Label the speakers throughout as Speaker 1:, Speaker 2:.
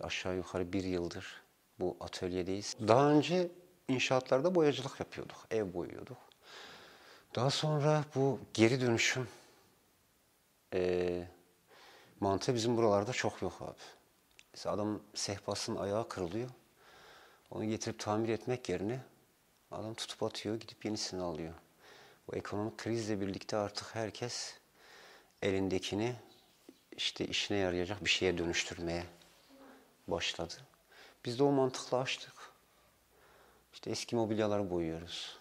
Speaker 1: Aşağı yukarı 1 yıldır bu atölyedeyiz. Daha önce inşaatlarda boyacılık yapıyorduk, ev boyuyorduk. Daha sonra bu geri dönüşüm mantığı bizim buralarda çok yok abi. Mesela adam sehpasının ayağı kırılıyor. Onu getirip tamir etmek yerine adam tutup atıyor, gidip yenisini alıyor. Bu ekonomik krizle birlikte artık herkes elindekini işte işine yarayacak bir şeye dönüştürmeye başladı. Biz de o mantıkla açtık. İşte eski mobilyaları boyuyoruz.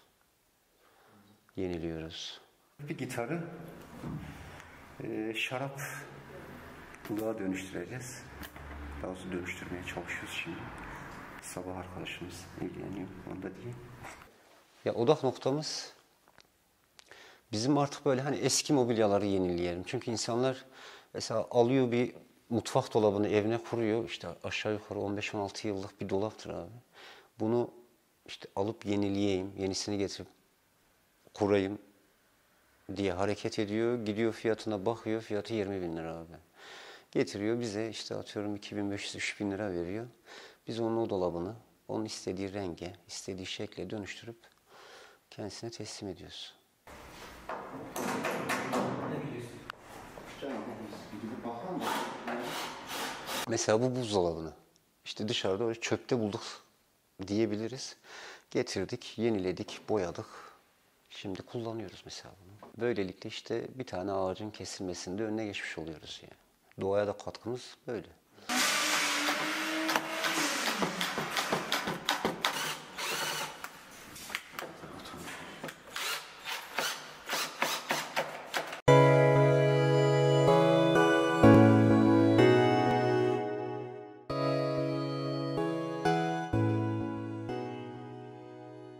Speaker 1: Yeniliyoruz. Bir gitarı şarap kulağa dönüştüreceğiz. Daha doğrusu dönüştürmeye çalışıyoruz şimdi. Sabah arkadaşımız ilgileniyor, onu da diyeyim. Ya odak noktamız bizim artık böyle hani eski mobilyaları yenileyelim. Çünkü insanlar mesela alıyor bir mutfak dolabını evine kuruyor. İşte aşağı yukarı 15-16 yıllık bir dolaptır abi. Bunu işte alıp yenileyeyim, yenisini getirip kurayım diye hareket ediyor. Gidiyor fiyatına bakıyor, fiyatı 20 bin lira abi. Getiriyor bize işte atıyorum 2500-3000 lira veriyor. Biz onun o dolabını, onun istediği renge, istediği şekle dönüştürüp kendisine teslim ediyoruz. Mesela bu buzdolabını işte dışarıda öyle çöpte bulduk diyebiliriz. Getirdik, yeniledik, boyadık. Şimdi kullanıyoruz mesela bunu. Böylelikle işte bir tane ağacın kesilmesinde önüne geçmiş oluyoruz yani. Doğaya da katkımız böyle.